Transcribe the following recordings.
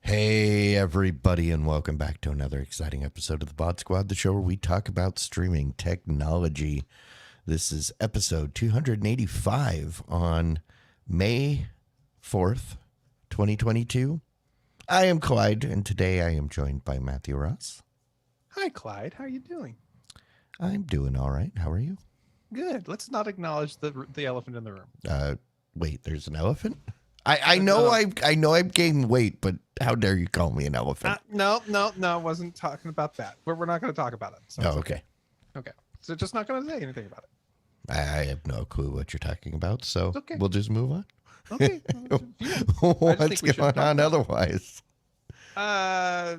Hey everybody, and welcome back to another exciting episode of the Bod Squad, the show where we talk about streaming technology. This is episode 285 on May 4th, 2022. I am Clyde, and today I am joined by Matthew Ross. Hi, Clyde. How are you doing? I'm doing all right. How are you? Good. Let's not acknowledge the elephant in the room. Wait, there's an elephant? I know I've gained weight, but how dare you call me an elephant? No. I wasn't talking about that. But we're not going to talk about it. So okay. Okay. So just not going to say anything about it. I have no clue what you're talking about, so okay. We'll just move on. Okay. What's going on otherwise? Yeah,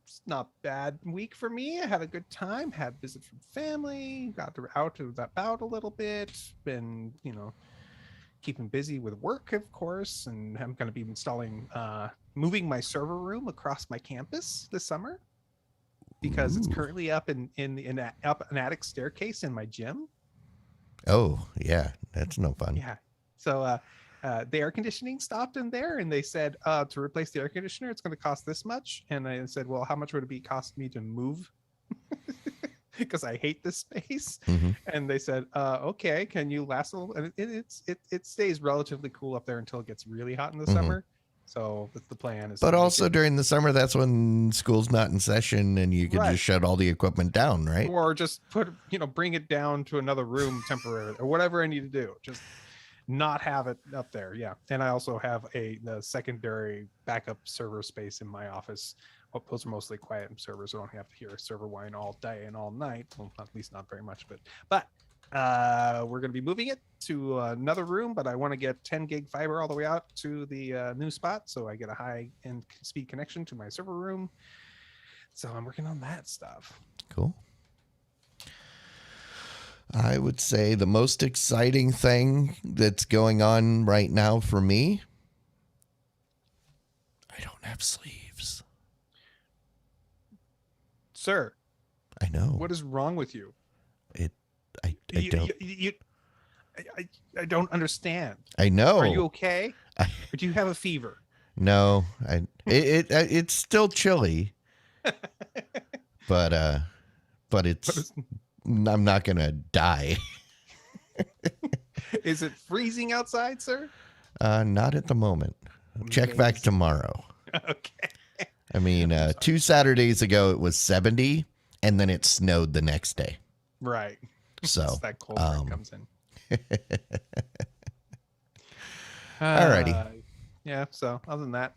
it's not bad week for me. I had a good time, had a visit from family, got out and about a little bit, been, keeping busy with work, of course, and I'm going to be installing, moving my server room across my campus this summer because it's currently up in an attic staircase in my gym. Oh, yeah, that's no fun. Yeah, so the air conditioning stopped in there, and they said to replace the air conditioner, it's going to cost this much. And I said, well, how much would it cost me to move? Because I hate this space. Mm-hmm. And they said, okay, can you last a little? And it stays relatively cool up there until it gets really hot in the summer. So the plan is. But also during the summer, that's when school's not in session, and you can just shut all the equipment down, right? Or just bring it down to another room temporarily, or whatever I need to do. Just not have it up there. Yeah. And I also have the secondary backup server space in my office. Well, those are mostly quiet servers, so I don't have to hear a server whine all day and all night. Well, at least not very much, but we're going to be moving it to another room, but I want to get 10 gig fiber all the way out to the new spot, so I get a high end speed connection to my server room. So I'm working on that stuff. Cool. I would say the most exciting thing that's going on right now for me, I don't have sleeves. Sir, I know. What is wrong with you? I don't understand. I know. Are you okay? Or do you have a fever? No, it's still chilly, but it's I'm not gonna die. Is it freezing outside, sir? Not at the moment. Check back tomorrow. Okay. I mean, 2 Saturdays ago it was 70, and then it snowed the next day. Right. So that cold front comes in. Alrighty. Yeah. So other than that,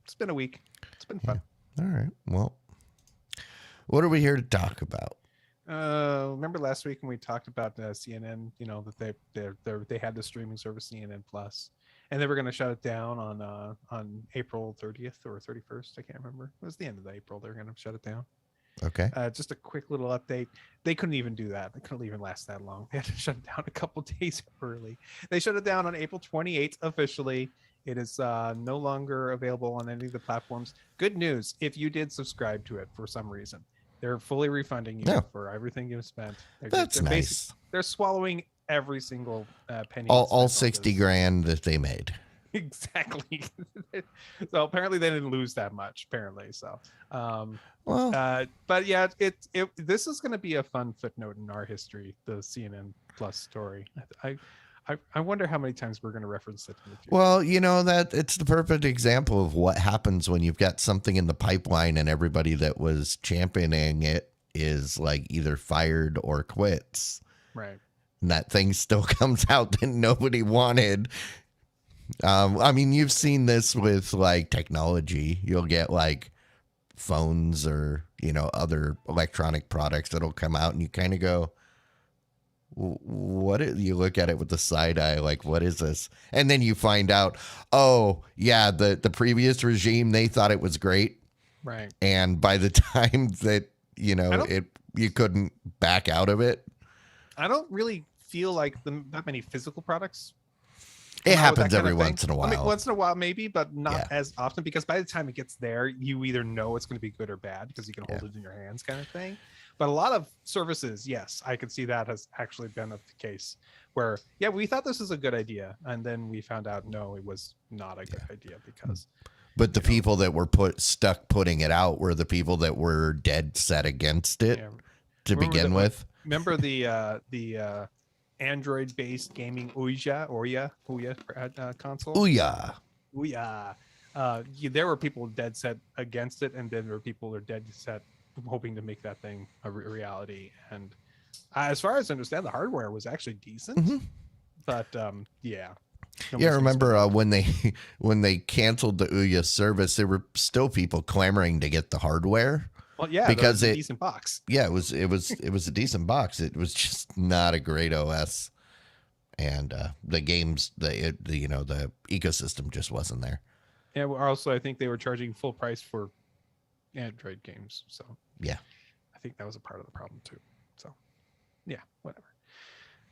it's been a week. It's been fun. Yeah. All right. Well, what are we here to talk about? Remember last week when we talked about CNN? That they had the streaming service CNN Plus. And they were going to shut it down on April 30th or 31st. I can't remember. It was the end of April. They were going to shut it down. Okay. Just a quick little update. They couldn't even do that. They couldn't even last that long. They had to shut it down a couple days early. They shut it down on April 28th officially. It is no longer available on any of the platforms. Good news. If you did subscribe to it for some reason, they're fully refunding you for everything you've spent. That's nice. They're swallowing every single penny. All 60 grand that they made. Exactly. So apparently they didn't lose that much. Apparently, so. But yeah, this is going to be a fun footnote in our history. The CNN Plus story. I wonder how many times we're going to reference it in the future. Well, that it's the perfect example of what happens when you've got something in the pipeline and everybody that was championing it is like either fired or quits. Right. And that thing still comes out that nobody wanted. I mean, you've seen this with like technology. You'll get like phones or, other electronic products that'll come out and you kind of go, You look at it with the side eye, like, what is this? And then you find out, oh yeah, the previous regime, they thought it was great, Right. and by the time that you couldn't back out of it. I don't really feel like that many physical products. It happens every once in a while. I mean, once in a while, maybe, but not as often, because by the time it gets there, you either know it's going to be good or bad because you can hold it in your hands, kind of thing. But a lot of services, yes, I can see that has actually been the case where, we thought this was a good idea, and then we found out, no, it was not a good idea because. But the people that were stuck putting it out were the people that were dead set against it to begin with. Remember the Android-based gaming Ouya console? Ouya. There were people dead set against it, and then there were people who are dead set hoping to make that thing a reality. And as far as I understand, the hardware was actually decent, but I remember when they canceled the Ouya service, there were still people clamoring to get the hardware. Well, yeah, because it was a decent box. Yeah, it was a decent box. It was just not a great OS, and the games, the ecosystem just wasn't there. Yeah. Well, also, I think they were charging full price for Android games, so yeah, I think that was a part of the problem too. So, yeah, whatever.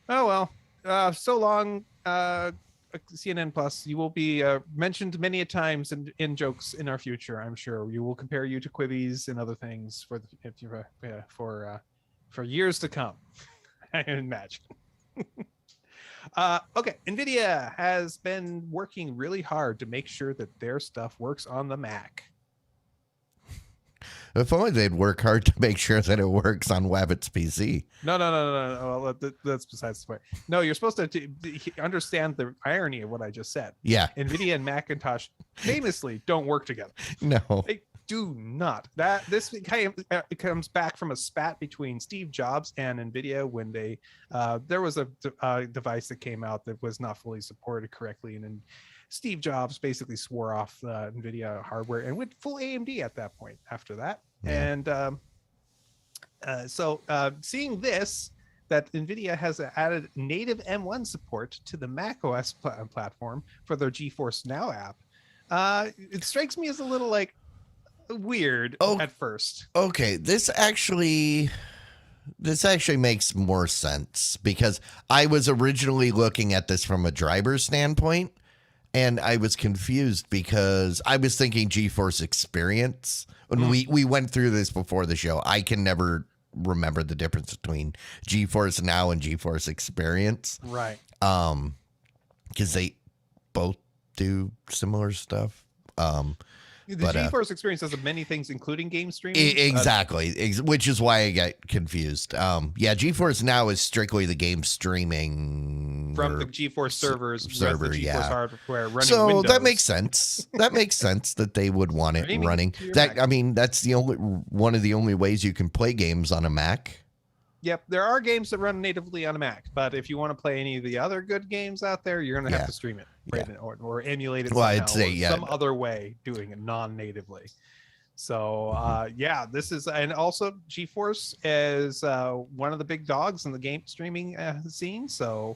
Oh well. So long. CNN Plus, you will be mentioned many a times in jokes in our future. I'm sure we will compare you to Quibies and other things for years to come. I imagine. Okay, NVIDIA has been working really hard to make sure that their stuff works on the Mac. If only they'd work hard to make sure that it works on Wabbit's PC. No. Well, that's besides the point. No, you're supposed to understand the irony of what I just said. Yeah. NVIDIA and Macintosh famously don't work together. No. They do not. This comes back from a spat between Steve Jobs and NVIDIA when there was a device that came out that was not fully supported correctly, and then Steve Jobs basically swore off NVIDIA hardware and went full AMD at that point after that. Yeah. And so seeing this, that NVIDIA has added native M1 support to the macOS platform for their GeForce Now app, it strikes me as a little like weird at first. Okay, this actually makes more sense because I was originally looking at this from a driver standpoint. And I was confused because I was thinking GeForce Experience. When we went through this before the show, I can never remember the difference between GeForce Now and GeForce Experience. Right. Because they both do similar stuff. The GeForce Experience does many things, including game streaming. Exactly, which is why I got confused. GeForce Now is strictly the game streaming from the GeForce server, GeForce hardware running so Windows. That makes sense. That makes sense that they would want it running. That's one of the only ways you can play games on a Mac. Yep, there are games that run natively on a Mac, but if you want to play any of the other good games out there, you're going to have to stream it, or emulate it some other way, doing it non-natively. So, this is, and also GeForce is one of the big dogs in the game streaming scene. So,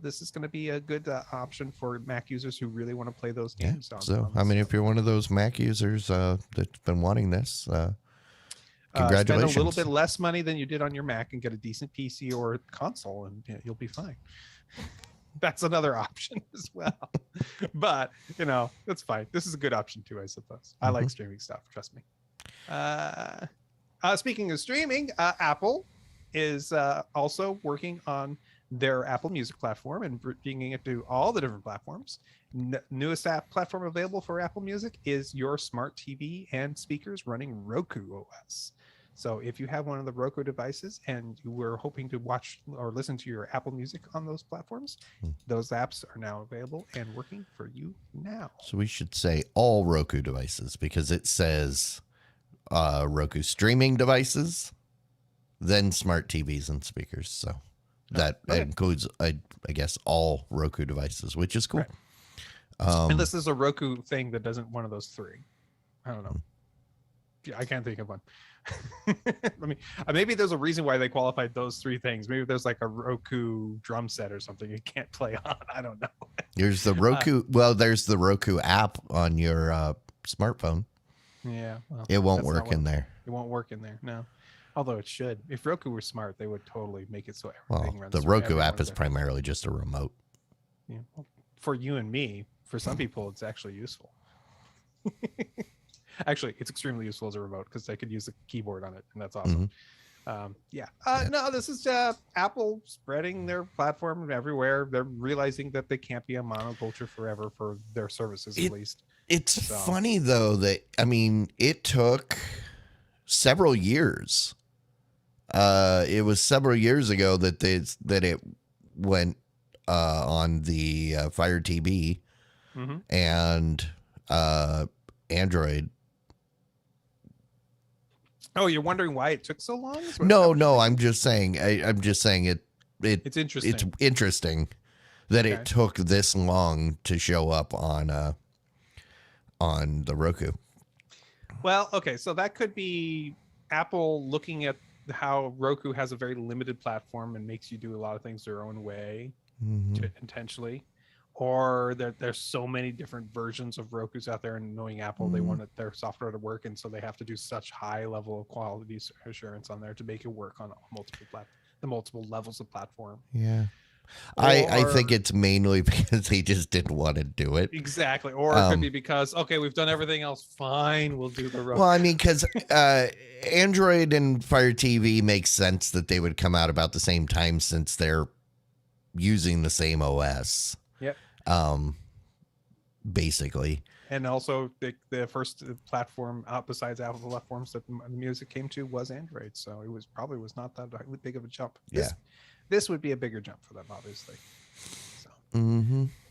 this is going to be a good option for Mac users who really want to play those games. If you're one of those Mac users that's been wanting this, congratulations. Spend a little bit less money than you did on your Mac and get a decent PC or console, and you'll be fine. That's another option as well. But, that's fine. This is a good option too, I suppose. I like streaming stuff. Trust me. Speaking of streaming, Apple is also working on their Apple Music platform and bringing it to all the different platforms. Newest app platform available for Apple Music is your smart TV and speakers running Roku OS. So if you have one of the Roku devices and you were hoping to watch or listen to your Apple Music on those platforms, those apps are now available and working for you now. So we should say all Roku devices because it says Roku streaming devices, then smart TVs and speakers. So that includes, I guess, all Roku devices, which is cool. Right. Unless there's a Roku thing that doesn't one of those three. I don't know. I can't think of one. I mean, maybe there's a reason why they qualified those three things. Maybe there's like a Roku drum set or something you can't play on. I don't know. There's the Roku. There's the Roku app on your smartphone. Yeah, well, It won't work in there. It won't work in there. No, although it should. If Roku were smart, they would totally make it so everything runs. The through Roku every app one of is their- primarily just a remote. Yeah, well, for you and me. For some people, it's actually useful. Actually, it's extremely useful as a remote because I could use the keyboard on it, and that's awesome. No, this is Apple spreading their platform everywhere. They're realizing that they can't be a monoculture forever for their services, at least. It's funny though that it took several years. It was several years ago that it went on the Fire TV and Android. Oh, you're wondering why it took so long? No, I'm just saying. I'm just saying it's interesting. It's interesting that it took this long to show up on the Roku. Well, okay, so that could be Apple looking at how Roku has a very limited platform and makes you do a lot of things their own way intentionally, or there's so many different versions of Rokus out there, and knowing Apple, they want their software to work, and so they have to do such high level of quality assurance on there to make it work on the multiple levels of platform. Yeah. I think it's mainly because they just didn't want to do it. Exactly. Or it could be because, okay, we've done everything else. Fine, we'll do the Roku. Well, because Android and Fire TV makes sense that they would come out about the same time since they're using the same OS. Yep. Basically. And also, the first platform out besides Apple platforms that the music came to was Android. So it was not that big of a jump. This would be a bigger jump for them, obviously. So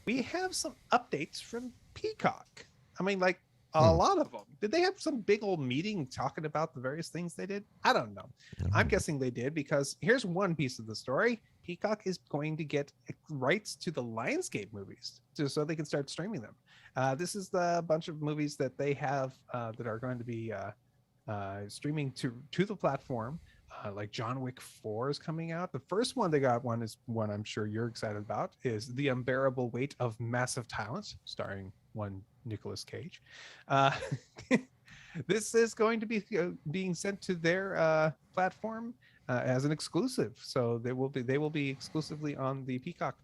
we have some updates from Peacock. I mean, like a lot of them. Did they have some big old meeting talking about the various things they did? I don't know. I'm guessing they did because here's one piece of the story. Peacock is going to get rights to the Lionsgate movies so they can start streaming them. This is the bunch of movies that they have that are going to be streaming to the platform. Like John Wick 4 is coming out. The first one they got is one I'm sure you're excited about, is The Unbearable Weight of Massive Talent, starring one Nicolas Cage. This is going to be being sent to their platform as an exclusive. So they will be exclusively on the Peacock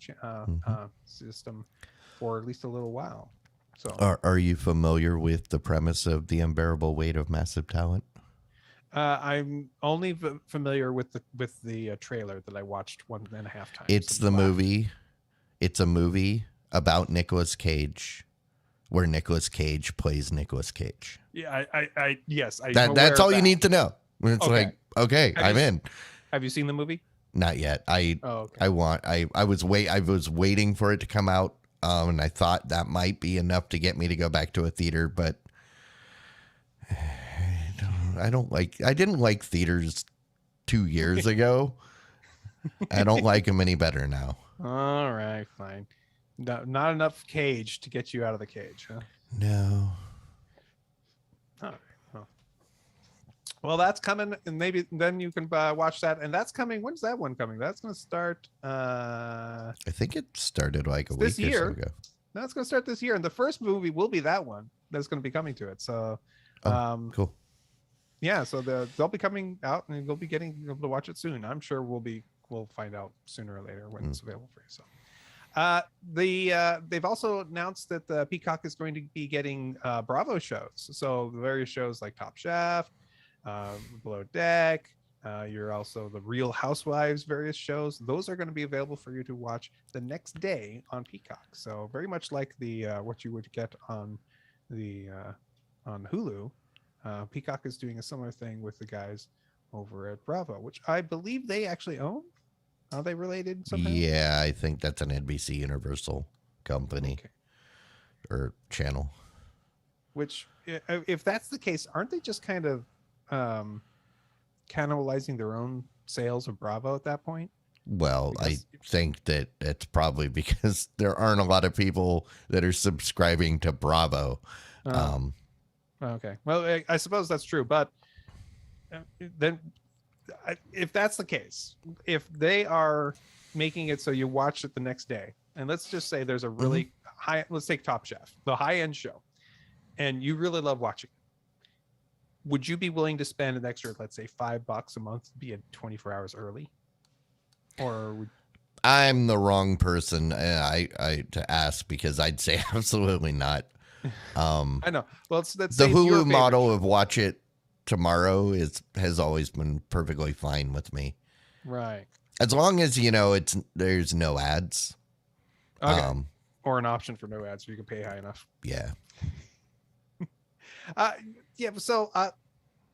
system for at least a little while. So are you familiar with the premise of The Unbearable Weight of Massive Talent? I'm only familiar with the trailer that I watched 1.5 times. It's the movie. It's a movie about Nicolas Cage, where Nicolas Cage plays Nicolas Cage. Yeah, yes. That's all you need to know. It's like, okay, I'm in. Have you seen the movie? Not yet. I was waiting for it to come out, and I thought that might be enough to get me to go back to a theater, but I didn't like theaters 2 years ago. I don't like them any better now. All right, fine. Not enough Cage to get you out of the cage, huh? No. All right. Well, that's coming, and maybe then you can watch that. And that's coming. When's that one coming? That's going to start. I think it started like a week or so ago. No, it's going to start this year, and the first movie will be that one that's going to be coming to it. So, cool. Yeah, so they'll be coming out, and you'll be able to watch it soon. I'm sure we'll find out sooner or later when it's available for you. So, they've also announced that the Peacock is going to be getting Bravo shows. So the various shows like Top Chef, Below Deck. You're also the Real Housewives, various shows. Those are going to be available for you to watch the next day on Peacock. So very much like the what you would get on the on Hulu. Peacock is doing a similar thing with the guys over at Bravo, which I believe they actually own. Are they related somehow? Yeah, I think that's an NBC Universal company or channel. Which, if that's the case, aren't they just kind of cannibalizing their own sales of Bravo at that point? Well, I think that it's probably because there aren't a lot of people that are subscribing to Bravo. Okay. Well, I suppose that's true, but then if that's the case, if they are making it so you watch it the next day, and let's just say there's a really high, let's take Top Chef, the high end show, and you really love watching it, would you be willing to spend an extra, let's say $5 a month to be at 24 hours early? Or would I'm the wrong person I to ask, because I'd say absolutely not. I know. Well, let's The say it's your Hulu favorite model show. of watch it tomorrow has always been perfectly fine with me, Right. as long as there's no ads. Okay. Or an option for no ads, so you can pay high enough. Yeah. Yeah. So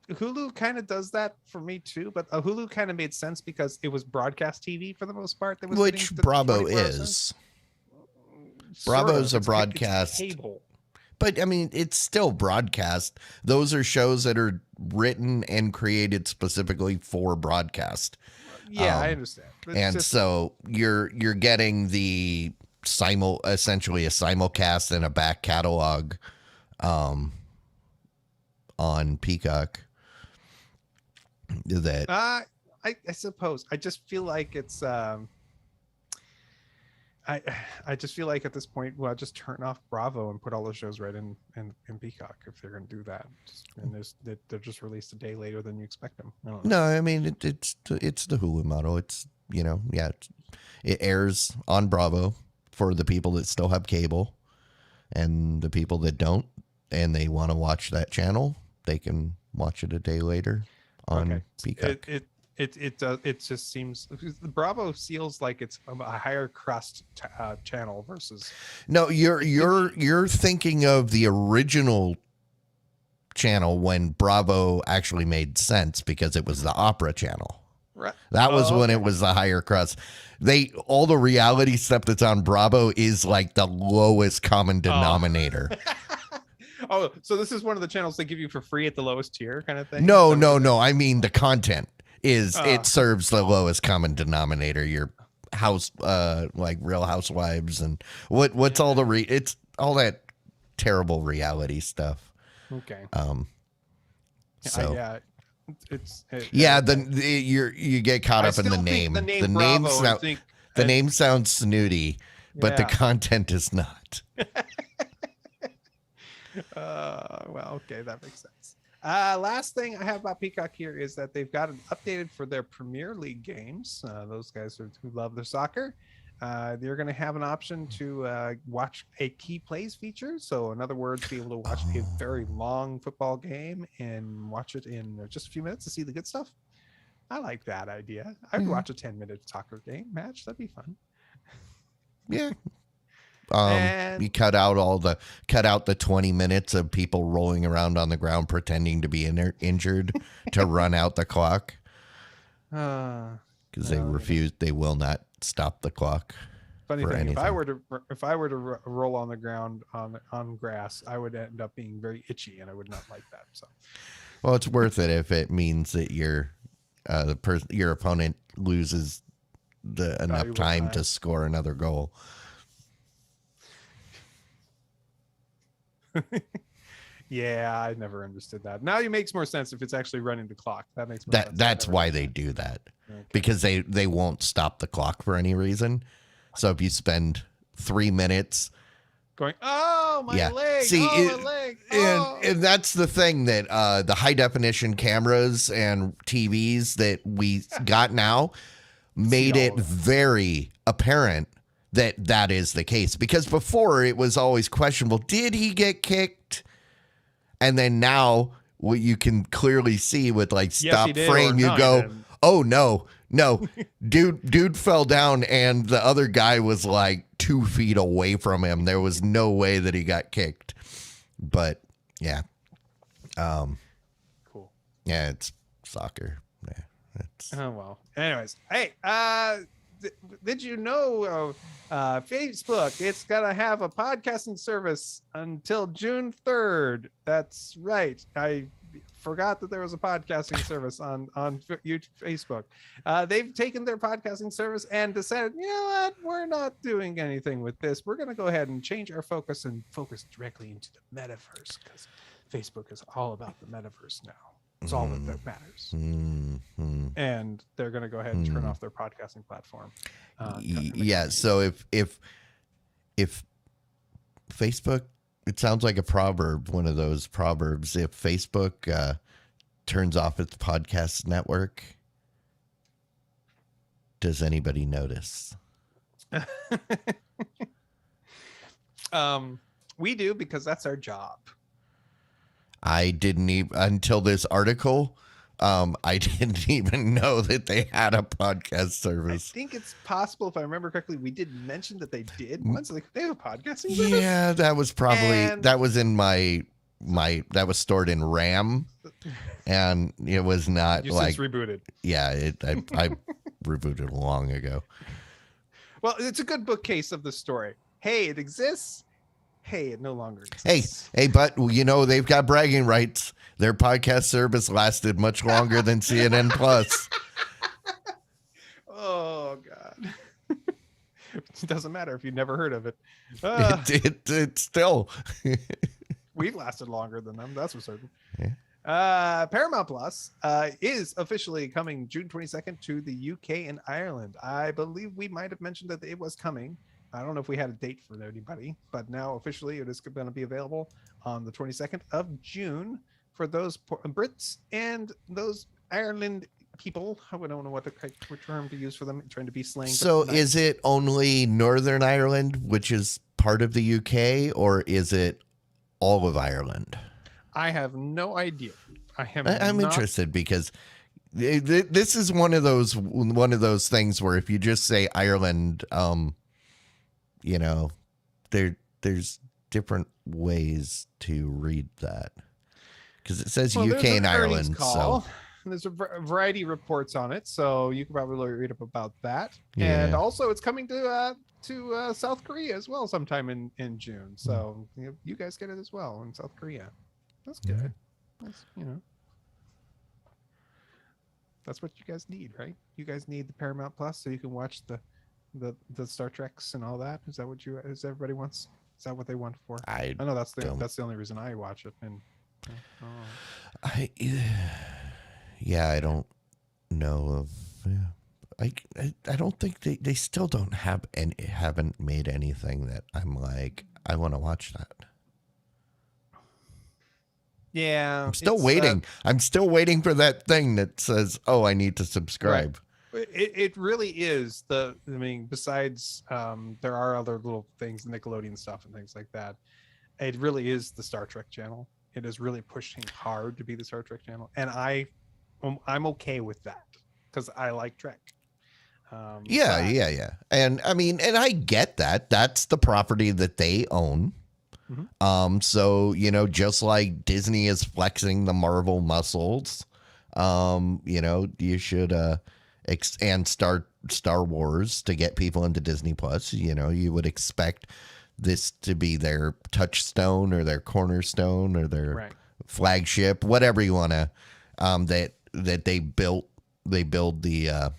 Hulu kind of does that for me too, but Hulu kind of made sense because it was broadcast TV for the most part. That was Which getting the Bravo 24 is. cents. Bravo's Sort of. a It's broadcast. cable. But I mean, it's still broadcast. Those are shows that are written and created specifically for broadcast. Yeah, I understand. But And so you're getting the essentially a simulcast and a back catalog on Peacock. That I suppose. I just feel like it's I just feel like at this point, well, just turn off Bravo and put all the shows right in Peacock if they're going to do that. They're just released a day later than you expect them. I don't know. No, I mean it's the Hulu model. It's it airs on Bravo for the people that still have cable, and the people that don't and they want to watch that channel, they can watch it a day later on Peacock. It just seems Bravo feels like it's a higher crust channel versus. No, you're thinking of the original channel when Bravo actually made sense, because it was the opera channel. Right. That was when it was the higher crust. All the reality stuff that's on Bravo is like the lowest common denominator. Oh, so this is one of the channels they give you for free at the lowest tier kind of thing? No. I mean, the content is it serves the lowest common denominator. Your house, like Real Housewives, and what's all it's all that terrible reality stuff. Okay. So yeah, you get caught up in the name. The name sounds snooty, but the content is not. Well, okay, that makes sense. Last thing I have about Peacock here is that they've got it updated for their Premier League games. Those guys who love their soccer, they're going to have an option to watch a key plays feature. So in other words, be able to watch a very long football game and watch it in just a few minutes to see the good stuff. I like that idea. I'd watch a 10-minute soccer game match. That'd be fun. Yeah. You cut out the 20 minutes of people rolling around on the ground pretending to be injured to run out the clock, because they will not stop the clock. Funny thing, anything. if I were to roll on the ground on grass, I would end up being very itchy, and I would not like that. So, well, it's worth it if it means that your opponent loses enough time to score another goal. Yeah, I never understood that. Now it makes more sense if it's actually running the clock. That makes more sense. That's why they do that. Okay. Because they won't stop the clock for any reason. So if you spend 3 minutes going, oh my leg, see, my leg, and that's the thing, that the high definition cameras and TVs that we got now made it very apparent that is the case, because before it was always questionable. Did he get kicked? And then now what you can clearly see with like stop frame, you go, oh no, dude fell down and the other guy was like 2 feet away from him. There was no way that he got kicked. But yeah. Cool. Yeah, it's soccer. Yeah. Oh well. Anyways, hey, did you know Facebook, it's gonna have a podcasting service until June 3rd? That's right. I forgot that there was a podcasting service on YouTube, Facebook. They've taken their podcasting service and decided, you know what, we're not doing anything with this. We're gonna go ahead and change our focus and focus directly into the metaverse, because Facebook is all about the metaverse now. It's all that matters. And they're going to go ahead and turn off their podcasting platform. Yeah. So if Facebook, it sounds like a proverb, one of those proverbs. If Facebook turns off its podcast network, does anybody notice? We do, because that's our job. I didn't even, until this article, I didn't even know that they had a podcast service. I think it's possible, if I remember correctly, we did mention that they did once. Like, they have a podcasting service? Yeah, that was probably, that was in my, that was stored in RAM, and it was not you like since rebooted. Yeah, I rebooted long ago. Well, it's a good bookcase of the story. Hey, it exists. Hey, it no longer exists. Hey, but you know, they've got bragging rights. Their podcast service lasted much longer than CNN Plus. Oh God. It doesn't matter if you've never heard of it. It still. We've lasted longer than them, that's for certain. Yeah. Paramount Plus is officially coming June 22nd to the UK and Ireland. I believe we might have mentioned that it was coming. I don't know if we had a date for anybody, but now officially it is going to be available on the 22nd of June for those Brits and those Ireland people. I don't know what the term to use for them, trying to be slang. So is it only Northern Ireland, which is part of the UK, or is it all of Ireland? I have no idea. I'm interested, because this is one of those things where if you just say Ireland, you know, there's different ways to read that, because it says UK and Ireland. So there's a variety of reports on it, so you can probably read up about that. Yeah. And also, it's coming to South Korea as well sometime in June. So you guys get it as well in South Korea. That's good. That's, that's what you guys need, right? You guys need the Paramount Plus so you can watch the Star Treks and all that. Is that what everybody wants? Is that what they want for? I know that's the only reason I watch it. And I don't know I don't think they still don't have haven't made anything that I'm like, I want to watch that. Yeah, I'm still waiting. I'm still waiting for that thing that says, "Oh, I need to subscribe." Right. It really is besides there are other little things, Nickelodeon stuff and things like that. It really is the Star Trek channel. It is really pushing hard to be the Star Trek channel, and I'm okay with that because I like Trek. Yeah. And I mean, and I get that. That's the property that they own. Mm-hmm. So, you know, just like Disney is flexing the Marvel muscles, you know, you should, and Star Wars to get people into Disney Plus, you know, you would expect this to be their touchstone or their cornerstone or their flagship, whatever you want to, that they build the,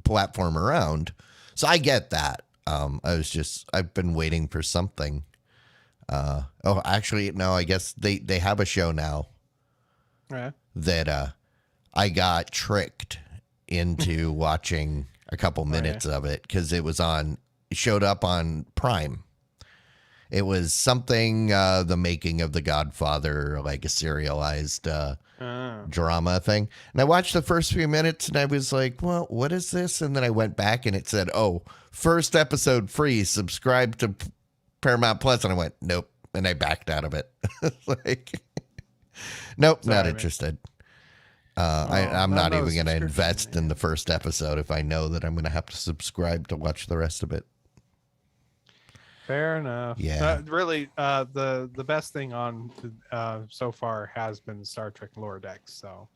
platform around. So I get that. I've been waiting for something. Actually, no, I guess they have a show now that I got tricked into watching a couple minutes of it because it showed up on Prime. It was something, the making of The Godfather, like a serialized drama thing. And I watched the first few minutes and I was like, well, what is this? And then I went back and it said, oh, first episode free, subscribe to Paramount Plus. And I went, nope. And I backed out of it. Like, nope, not interested. I'm not even going to invest in the first episode if I know that I'm going to have to subscribe to watch the rest of it. Fair enough. Yeah. Really, the best thing on so far has been Star Trek Lower Decks. So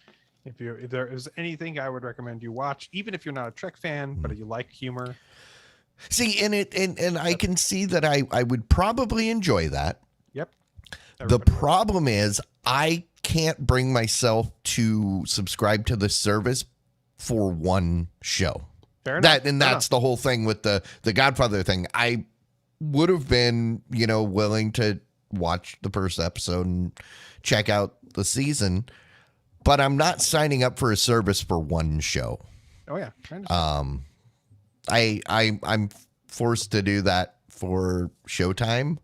if there is anything I would recommend you watch, even if you're not a Trek fan, but you like humor. See, and I can see that I would probably enjoy that. Yep. The problem is I can't bring myself to subscribe to the service for one show. Fair enough. That's the whole thing with the Godfather thing. I would have been, willing to watch the first episode and check out the season, but I'm not signing up for a service for one show. Oh yeah. I understand. I'm forced to do that for Showtime,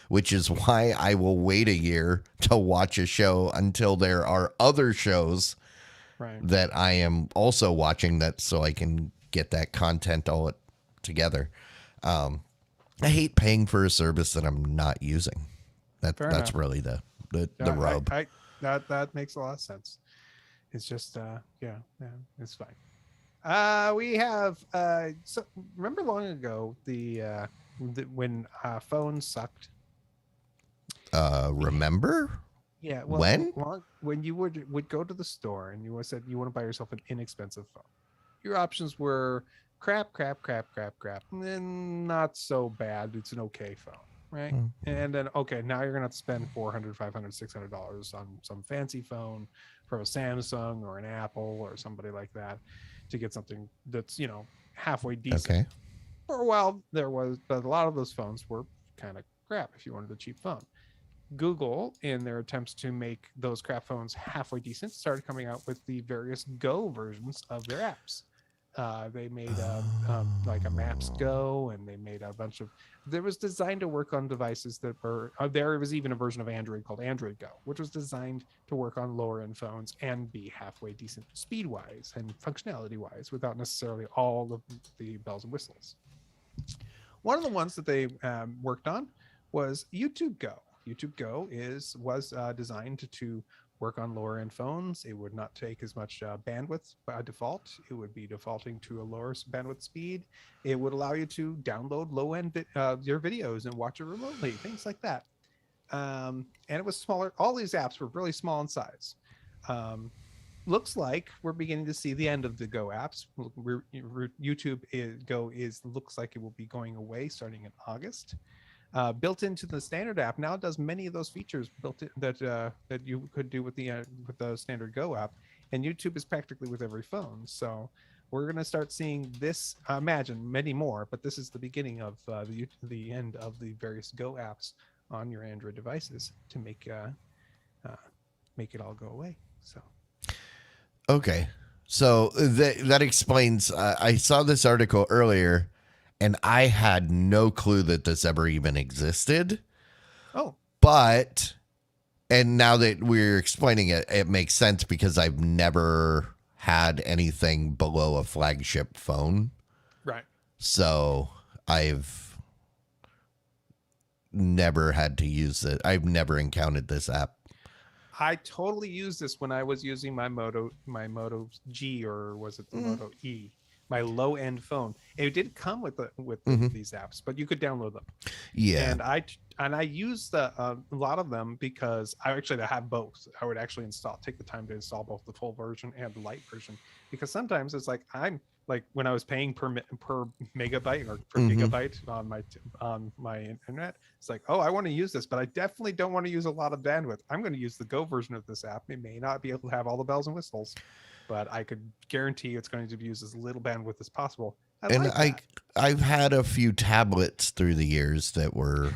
which is why I will wait a year to watch a show until there are other shows Right. that I am also watching, that so I can get that content all together. I hate paying for a service that I'm not using. That's enough. really the Yeah, rub. That makes a lot of sense. It's just yeah, it's fine. We have so remember long ago when phones sucked. Remember? Yeah, well, When? When you would go to the store and you said you want to buy yourself an inexpensive phone, your options were crap, and then not so bad. It's an okay phone, right? And then okay, now you're gonna have to spend $400, $500, $600 on some fancy phone from a Samsung or an Apple or somebody like that to get something that's halfway decent. Okay. For a while but a lot of those phones were kind of crap if you wanted a cheap phone. Google, in their attempts to make those crap phones halfway decent, started coming out with the various Go versions of their apps. They made like a Maps Go, and they made a bunch of. There was designed to work on devices that were. There was even a version of Android called Android Go, which was designed to work on lower end phones and be halfway decent speed wise and functionality wise, without necessarily all of the bells and whistles. One of the ones that they worked on was YouTube Go. YouTube Go was designed to work on lower end phones. It would not take as much bandwidth by default. It would be defaulting to a lower bandwidth speed. It would allow you to download low end your videos and watch it remotely, things like that. And it was smaller. All these apps were really small in size. Looks like we're beginning to see the end of the Go apps. YouTube Go looks like it will be going away starting in August. Built into the standard app now does many of those features built in, that you could do with the standard Go app, and YouTube is practically with every phone. So we're going to start seeing this. Imagine many more, but this is the beginning of the end of the various Go apps on your Android devices to make it all go away. So Okay. So that explains. I saw this article earlier, and I had no clue that this ever even existed. Oh. And now that we're explaining it, it makes sense because I've never had anything below a flagship phone. Right. So I've never had to use it. I've never encountered this app. I totally used this when I was using my Moto G, or was it the Moto E? My low end phone. It did come with these apps, but you could download them. Yeah. And I used a lot of them because I have both. I would actually take the time to install both the full version and the light version, because sometimes it's like I'm like when I was paying per megabyte or per gigabyte on my internet, it's like, oh, I want to use this, but I definitely don't want to use a lot of bandwidth. I'm going to use the Go version of this app. It may not be able to have all the bells and whistles, but I could guarantee it's going to use as little bandwidth as possible. I've had a few tablets through the years that were,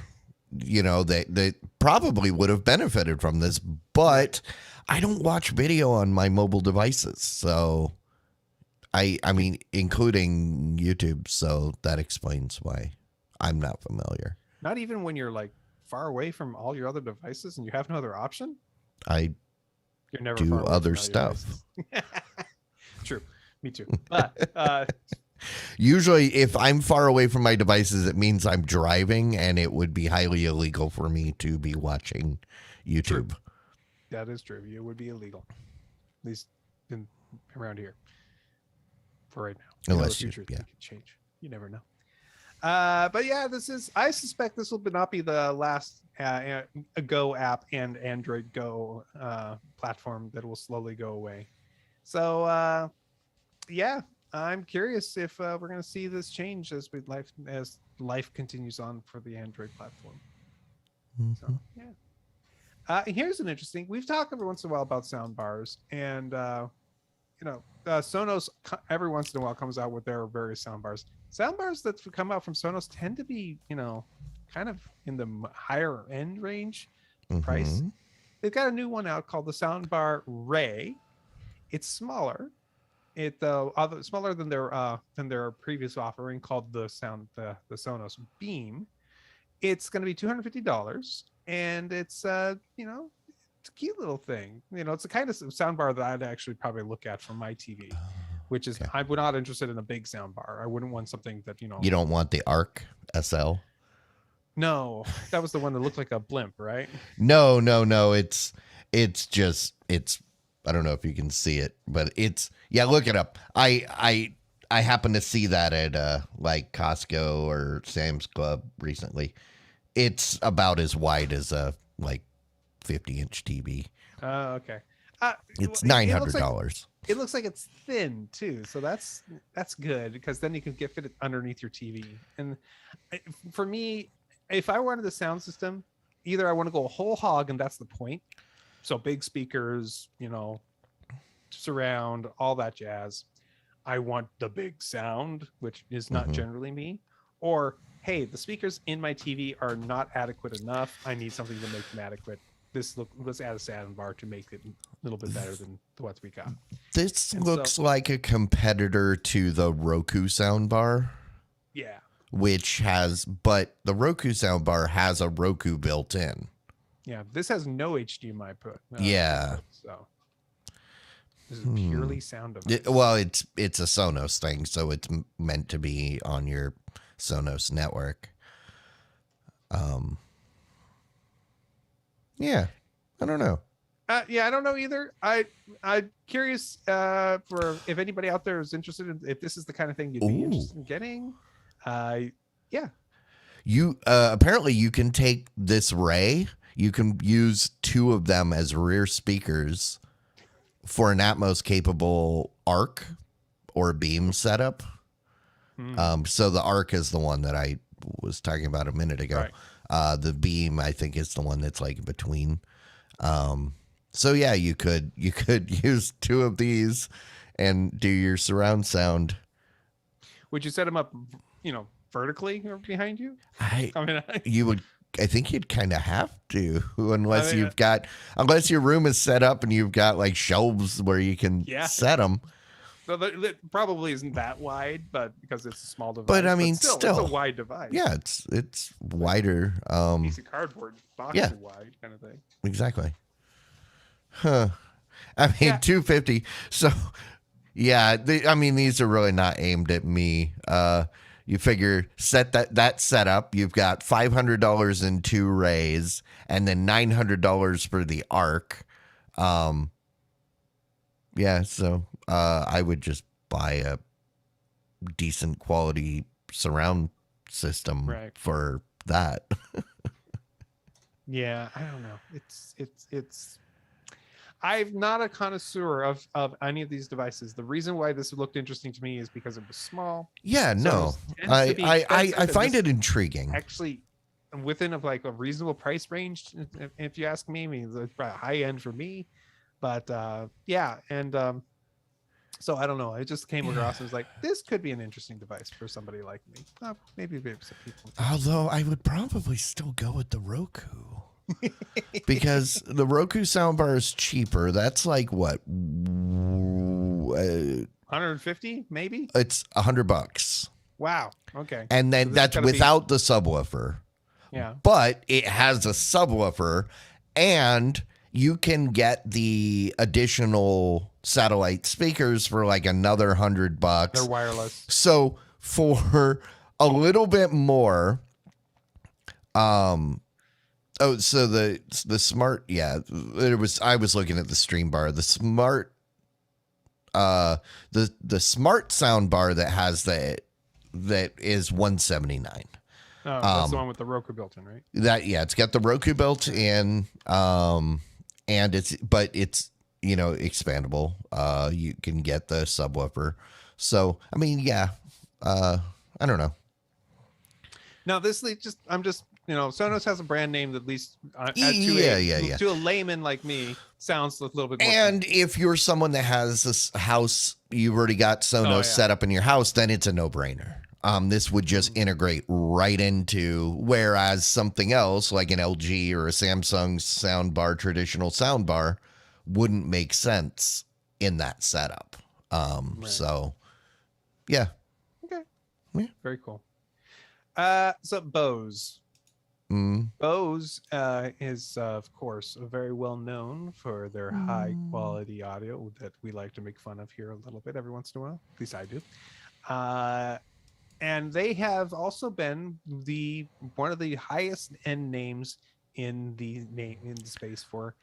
they probably would have benefited from this, but I don't watch video on my mobile devices. So I mean, including YouTube. So that explains why I'm not familiar. Not even when you're like far away from all your other devices and you have no other option. You're never do other stuff. True. Me too. But usually if I'm far away from my devices, it means I'm driving, and it would be highly illegal for me to be watching YouTube. True. That is true. It would be illegal, at least around here for right now. Unless the future could change. You never know. But yeah, I suspect this will not be the last Go app and Android Go platform that will slowly go away. So yeah, I'm curious if we're going to see this change as life continues on for the Android platform. So yeah. Here's an interesting. We've talked every once in a while about sound bars, and Sonos every once in a while comes out with their various sound bars. Sound bars that come out from Sonos tend to be, kind of in the higher end range price. They've got a new one out called the Soundbar Ray. It's smaller. Smaller than their previous offering called the Sonos Beam. It's going to be $250, and it's it's a cute little thing. It's the kind of soundbar that I'd actually probably look at from my TV, which is I'm not interested in a big soundbar. I wouldn't want something that You don't want the Arc SL. No, that was the one that looked like a blimp, right? No. It's I don't know if you can see it, but look it up. I happened to see that at like Costco or Sam's Club recently. It's about as wide as a like 50-inch TV. Okay. It's $900. It looks like it's thin too, so that's good because then you can fit it underneath your TV. And for me, if I wanted the sound system, either I want to go whole hog, and that's the point. So big speakers, surround, all that jazz. I want the big sound, which is not generally me. Or, hey, the speakers in my TV are not adequate enough. I need something to make them adequate. Let's add a sound bar to make it a little bit better than what we got. This looks like a competitor to the Roku soundbar. Yeah. But the Roku soundbar has a Roku built in. Yeah, this has no HDMI put. Yeah. So this is purely sound device. Well, it's a Sonos thing, so it's meant to be on your Sonos network. Yeah, I don't know. Yeah, I don't know either. I'm curious for if anybody out there is interested in if this is the kind of thing you'd be interested in getting. Yeah. You apparently you can take this Ray. You can use 2 of them as rear speakers for an Atmos capable Arc or Beam setup. So the Arc is the one that I was talking about a minute ago. Right. The Beam, I think, is the one that's like in between. So yeah, you could use 2 of these and do your surround sound. Would you set them up, vertically or behind you? I think you'd kind of have to, unless unless your room is set up and you've got like shelves where you can set them. So it probably isn't that wide, but because it's a small device. But I mean, still it's a wide device. Yeah, it's wider. Piece of cardboard box wide kind of thing. Exactly. Huh. I mean, $250. So yeah, these are really not aimed at me. You figure set that setup. You've got $500 in 2 Rays, and then $900 for the Arc. Yeah, so I would just buy a decent quality surround system for that. Yeah, I don't know. It's. I'm not a connoisseur of any of these devices. The reason why this looked interesting to me is because it was small. Yeah, no, I find it intriguing. Actually, within of like a reasonable price range, if you ask me. I mean, it's probably high end for me, but yeah, and so I don't know. I just came across and was like, this could be an interesting device for somebody like me. Maybe some people. Although I would probably still go with the Roku. Because the Roku soundbar is cheaper. That's like what? 150 maybe? It's $100. Wow. Okay. And then that's without the subwoofer. Yeah. But it has a subwoofer, and you can get the additional satellite speakers for like another $100. They're wireless. So for a little bit more, so the smart, I was looking at the stream bar. The smart, the smart sound bar that has that is $179. Oh, that's the one with the Roku built in, right? It's got the Roku built in, and it's expandable. You can get the subwoofer. So I mean, I don't know. Now I'm just Sonos has a brand name that at least to a layman like me sounds a little bit more. And if you're someone that has this house, you've already got Sonos set up in your house, then it's a no-brainer. This would just integrate right into, whereas something else like an LG or a Samsung soundbar, traditional soundbar, wouldn't make sense in that setup. Right. So, yeah. Okay. Yeah. Very cool. So Bose. Mm. Bose is, of course, very well known for their high quality audio that we like to make fun of here a little bit every once in a while. At least I do. And they have also been one of the highest end names in the space for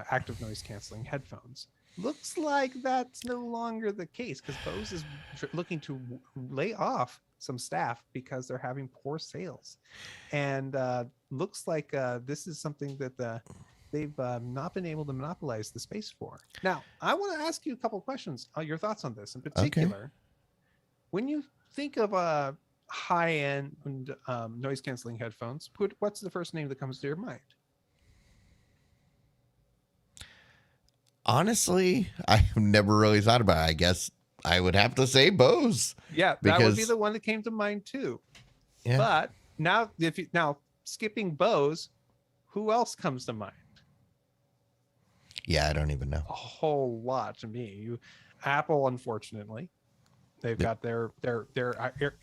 active noise canceling headphones. Looks like that's no longer the case because Bose is looking to lay off some staff because they're having poor sales, and looks like this is something that they've not been able to monopolize the space for. Now, I want to ask you a couple questions. Your thoughts on this in particular. Okay. When you think of high-end noise canceling headphones, what's the first name that comes to your mind? Honestly, I've never really thought about it. I guess I would have to say Bose. Yeah, that would be the one that came to mind too. Yeah. But now, skipping Bose, who else comes to mind? Yeah, I don't even know. A whole lot to me. Apple, unfortunately, they've got their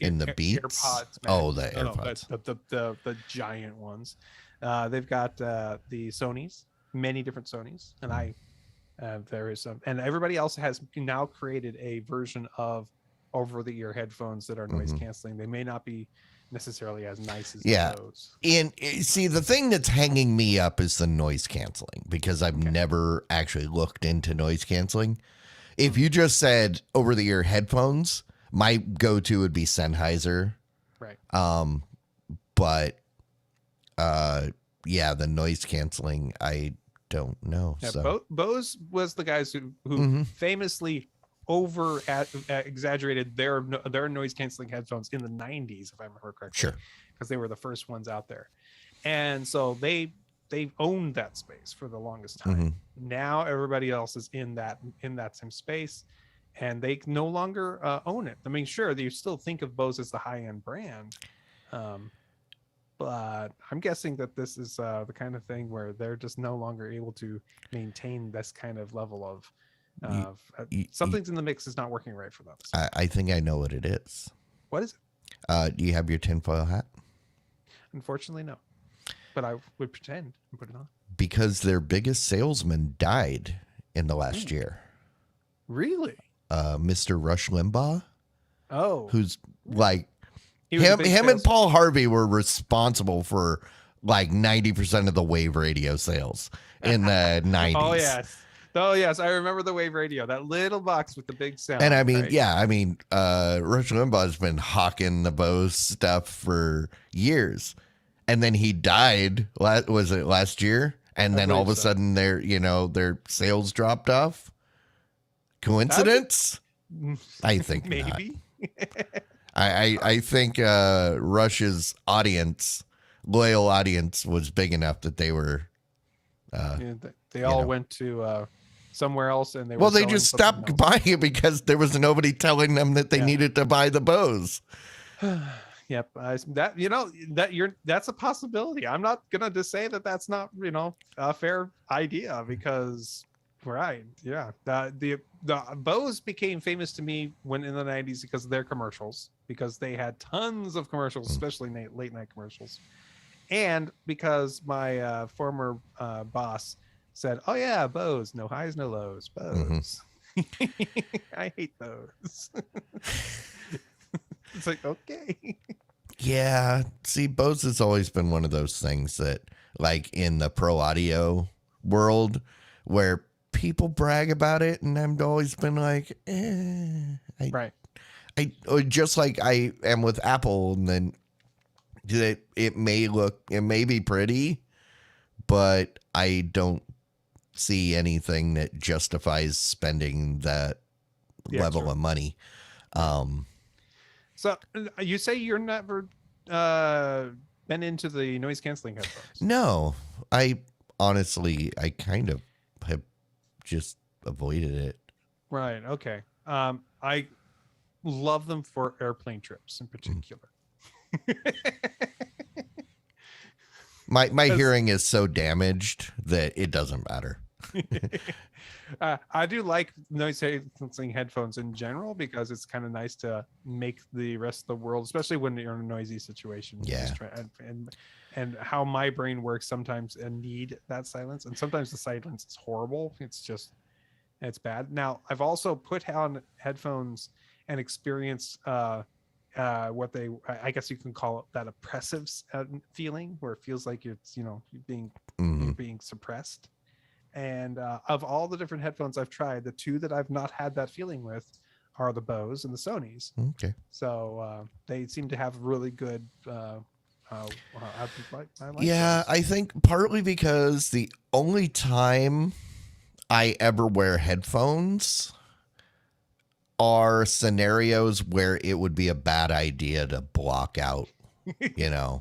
in the Beats. AirPods. Man. Oh, the AirPods. No, the giant ones. They've got the Sonys, many different Sonys, and there is some, and everybody else has now created a version of over-the-ear headphones that are noise canceling. They may not be necessarily as nice as those. And see, the thing that's hanging me up is the noise canceling, because I've never actually looked into noise canceling. If you just said over-the-ear headphones, my go-to would be Sennheiser. Right. But the noise canceling, I don't know. Yeah, so Bose was the guys who famously exaggerated their noise canceling headphones in the 90s, if I remember correctly. Sure. Because they were the first ones out there. And so they've owned that space for the longest time. Now everybody else is in that same space, and they no longer own it. I mean, sure, you still think of Bose as the high-end brand, but I'm guessing that this is the kind of thing where they're just no longer able to maintain this kind of level of something's in the mix is not working right for them. So. I think I know what it is. What is it? Do you have your tinfoil hat? Unfortunately, no. But I would pretend and put it on. Because their biggest salesman died in the last year. Really? Mr. Rush Limbaugh. Oh. Who's like... Him and Paul Harvey were responsible for like 90% of the wave radio sales in the 90s. Oh yes, I remember the wave radio, that little box with the big sound. And I mean, Rush Limbaugh's been hawking the Bose stuff for years, and then he died. Was it last year? And then all of a sudden, their sales dropped off. Coincidence? I think maybe. I think Rush's loyal audience was big enough that they were. They all went to somewhere else, and they just stopped buying it because there was nobody telling them that they needed to buy the Bose. Yep, that's a possibility. I'm not gonna just say that that's not a fair idea, because the Bose became famous to me when in the 90s because of their commercials, because they had tons of commercials, especially late night commercials, and because my former boss said, "Oh yeah, Bose, no highs, no lows, Bose." I hate those. It's like, okay. Yeah, see, Bose has always been one of those things that, like, in the pro audio world, where people brag about it, and I've always been like, right. Just like I am with Apple, and then it may be pretty, but I don't see anything that justifies spending that level of money. So you say you're never been into the noise canceling headphones? No, I kind of have just avoided it. Right. Okay. love them for airplane trips in particular. My hearing is so damaged that it doesn't matter. I do like noise canceling headphones in general because it's kind of nice to make the rest of the world, especially when you're in a noisy situation. Yeah. And how my brain works sometimes and need that silence. And sometimes the silence is horrible. It's bad. Now, I've also put on headphones and experienced what I guess you can call it that oppressive feeling, where it feels like you're being suppressed. And of all the different headphones I've tried, the two that I've not had that feeling with are the Bose and the Sonys. Okay. So they seem to have really good yeah, I think partly because the only time I ever wear headphones are scenarios where it would be a bad idea to block out, right.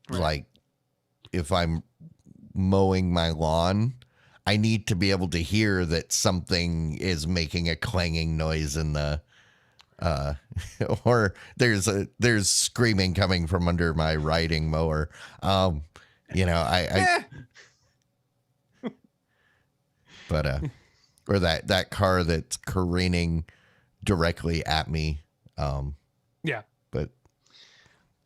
Like if I'm mowing my lawn, I need to be able to hear that something is making a clanging noise in the or there's screaming coming from under my riding mower. I but or that car that's careening directly at me. Yeah. But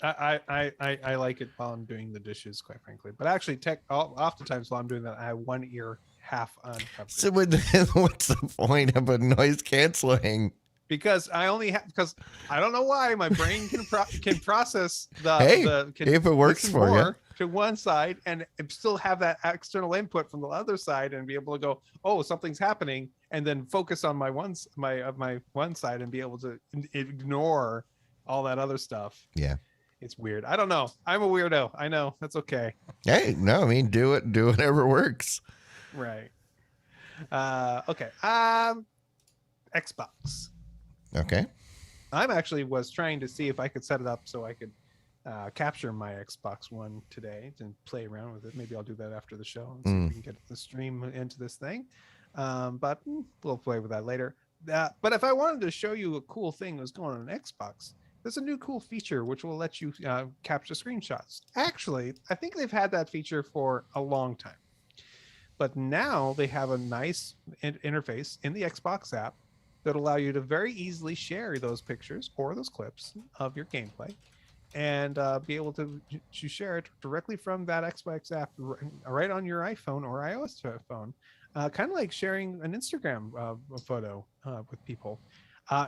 I like it while I'm doing the dishes, quite frankly. But actually, oftentimes while I'm doing that, I have one ear half uncovered. So what's the point of a noise canceling? Because I don't know why my brain can process if it works for you to one side and still have that external input from the other side and be able to go, oh, something's happening, and then focus on my one side and be able to ignore all that other stuff. Yeah. It's weird. I don't know. I'm a weirdo. I know. That's okay. Hey, no, I mean, do whatever works. Right. Okay. Xbox. Okay. I'm actually was trying to see if I could set it up so I could capture my Xbox One today and play around with it. Maybe I'll do that after the show and see if we can get the stream into this thing. But we'll play with that later. But if I wanted to show you a cool thing that was going on Xbox, there's a new cool feature which will let you capture screenshots. Actually, I think they've had that feature for a long time. But now they have a nice interface in the Xbox app that allow you to very easily share those pictures or those clips of your gameplay and be able to share it directly from that Xbox app right on your iPhone or iOS phone. Kind of like sharing an Instagram photo with people.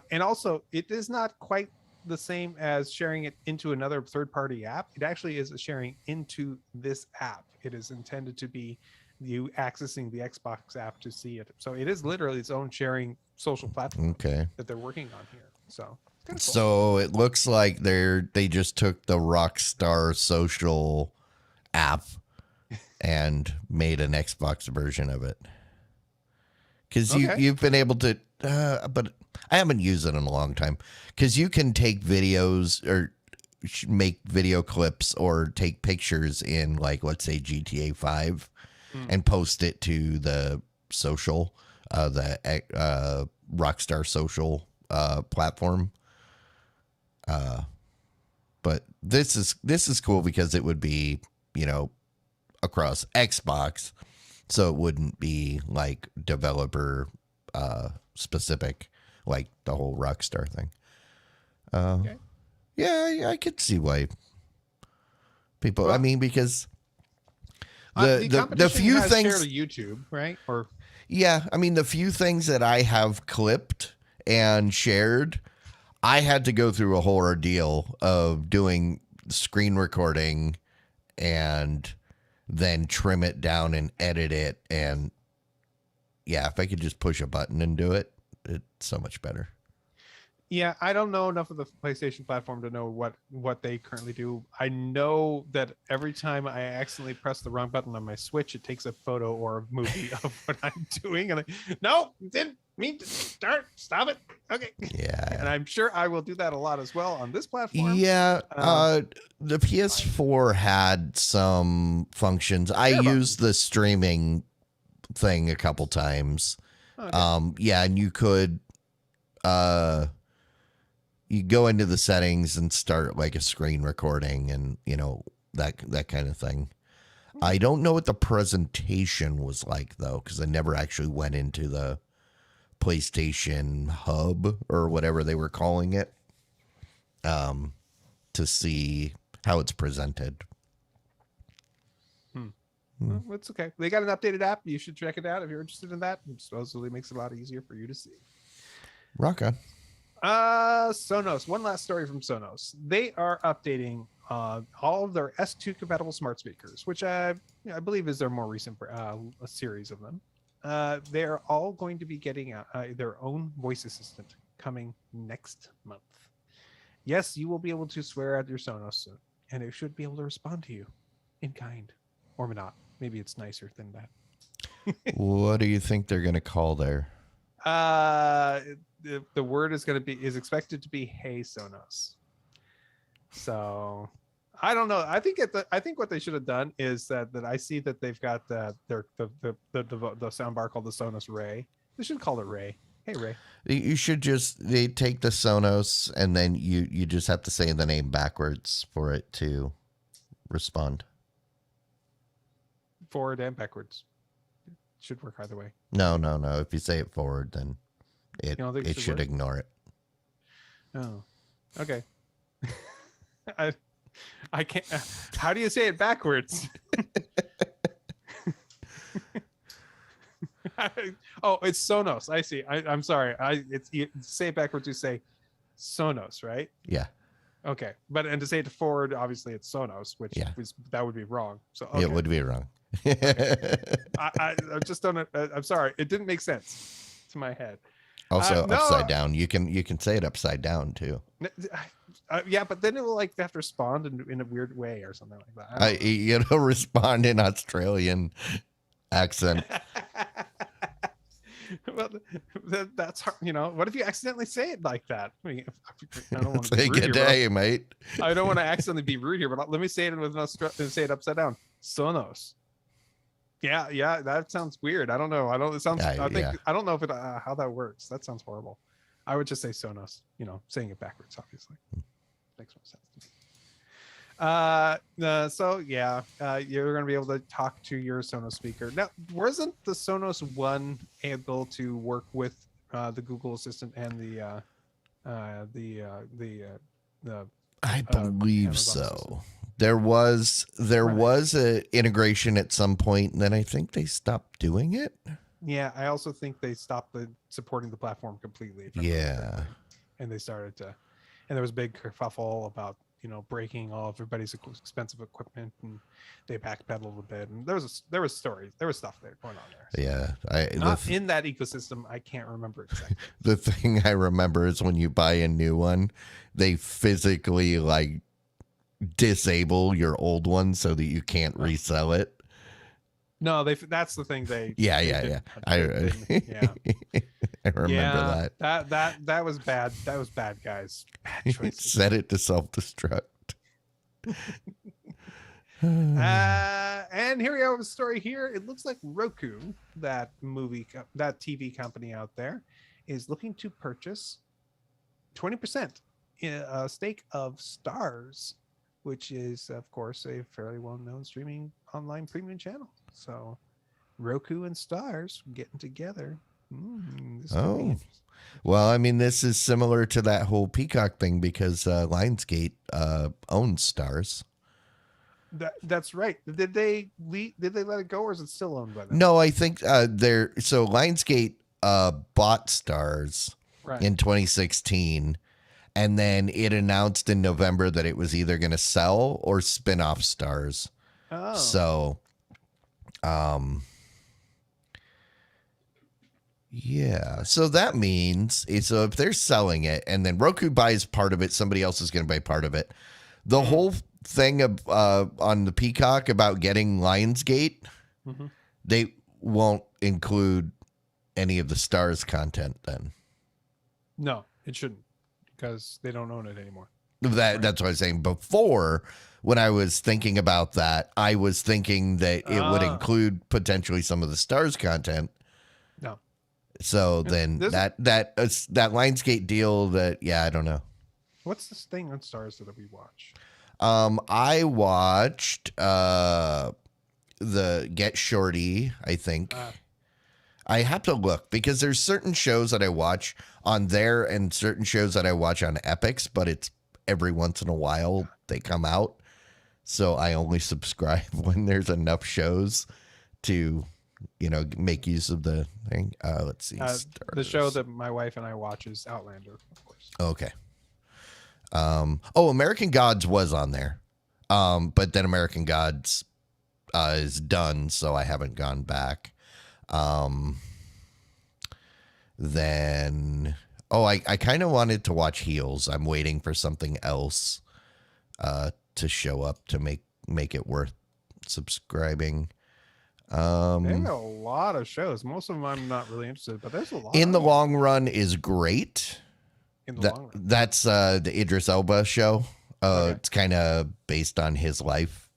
And also, it is not quite the same as sharing it into another third-party app. It actually is sharing into this app. It is intended to be you accessing the Xbox app to see it. So it is literally its own sharing social platform that they're working on here. So it's kind of cool. So it looks like they just took the Rockstar social app and made an Xbox version of it. Because you've been able to, but I haven't used it in a long time. Because you can take videos or make video clips or take pictures in, like, let's say GTA 5 and post it to the social, the Rockstar social platform. But this is cool because it would be, across Xbox. So it wouldn't be like developer specific, like the whole Rockstar thing. Yeah, I could see why people. Well, I mean, because the few things shared to YouTube, right? Or yeah, I mean, the few things that I have clipped and shared, I had to go through a whole ordeal of doing screen recording and then trim it down and edit it. And yeah, if I could just push a button and do it, it's so much better. Yeah, I don't know enough of the PlayStation platform to know what they currently do. I know that every time I accidentally press the wrong button on my Switch, it takes a photo or a movie of what I'm doing. And no, didn't mean to stop it. Okay. Yeah. And I'm sure I will do that a lot as well on this platform. Yeah. The PS4 had some functions. I used the streaming thing a couple times. Okay. Yeah, and you could you go into the settings and start like a screen recording and, that kind of thing. I don't know what the presentation was like, though, because I never actually went into the PlayStation Hub or whatever they were calling it to see how it's presented. Well, it's okay. They got an updated app. You should check it out if you're interested in that. It supposedly makes it a lot easier for you to see. Rock on. Sonos. One last story from Sonos. They are updating all of their S2 compatible smart speakers, which I believe is their more recent a series of them. They're all going to be getting their own voice assistant coming next month. Yes, you will be able to swear at your Sonos soon, and it should be able to respond to you in kind, or not. Maybe it's nicer than that. What do you think they're going to call there? The word is expected to be "Hey Sonos." So I don't know. I think what they should have done is that I see that they've got the sound bar called the Sonos Ray. They should call it Ray. Hey Ray. You should they take the Sonos and then you just have to say the name backwards for it to respond. Forward and backwards. Should work either way. No. If you say it forward, then it should ignore it. Oh, okay. I can't. How do you say it backwards? Oh, it's Sonos. I see. I'm sorry. You say it backwards. You say Sonos, right? Yeah. Okay, and to say it forward, obviously it's Sonos, which that would be wrong. So okay. It would be wrong. Okay. I just don't. I'm sorry. It didn't make sense to my head. Also, upside down. You can say it upside down too. Yeah, but then it will have to respond in a weird way or something like that. Respond in Australian accent. Well, that's hard. What if you accidentally say it like that? I mean, I don't want to say good day, mate. I don't want to accidentally be rude here, but let me say it say it upside down. Sonos. Yeah, that sounds weird. I don't know. I don't know if how that works. That sounds horrible. I would just say Sonos. Saying it backwards, obviously. Makes more sense to me. You're going to be able to talk to your Sonos speaker. Now, wasn't the Sonos One able to work with the Google Assistant and the I believe so. Assistant? There was a integration at some point, and then I think they stopped doing it. Yeah, I also think they stopped supporting the platform completely. Yeah, and they started to, and there was a big kerfuffle about breaking all of everybody's expensive equipment, and they backpedaled a bit, and there was stories, there was stuff there going on there. So not in that ecosystem. I can't remember exactly. The thing I remember is when you buy a new one, they physically disable your old one so that you can't resell it. No, that's the thing they. Yeah. I remember that. That was bad. That was bad, guys. Bad choices. Set it to self-destruct. And here we have a story here. It looks like Roku, that TV company out there, is looking to purchase 20% in a stake of Stars, which is, of course, a fairly well-known streaming online premium channel. So Roku and Stars getting together. Well, I mean, this is similar to that whole Peacock thing because Lionsgate owns Stars. That's right. Did they let it go, or is it still owned by them? No, I think so Lionsgate bought Stars in 2016. And then it announced in November that it was either going to sell or spin off Stars. Oh. So, yeah. So that means, so if they're selling it and then Roku buys part of it, somebody else is going to buy part of it. The whole thing on the Peacock about getting Lionsgate, they won't include any of the Stars content then. No, it shouldn't. Because they don't own it anymore. That's what I was saying. Before, when I was thinking about that, I was thinking that it would include potentially some of the Stars content. No. So Yeah, then this that Lionsgate deal I don't know. what's this thing on Stars that we watch? I watched the Get Shorty, I think. I have to look because there's certain shows that I watch on there and certain shows that I watch on Epix, but it's every once in a while they come out. So I only subscribe when there's enough shows to, make use of the thing. Let's see. The show that my wife and I watch is Outlander, of course. Okay. American Gods was on there. But then American Gods is done, so I haven't gone back. Then I kind of wanted to watch Heels. I'm waiting for something else to show up to make it worth subscribing. They have a lot of shows. Most of them I'm not really interested in, but there's a lot. In the Long Run is great. In the Long Run. That's the Idris Elba show. Okay. It's kind of based on his life.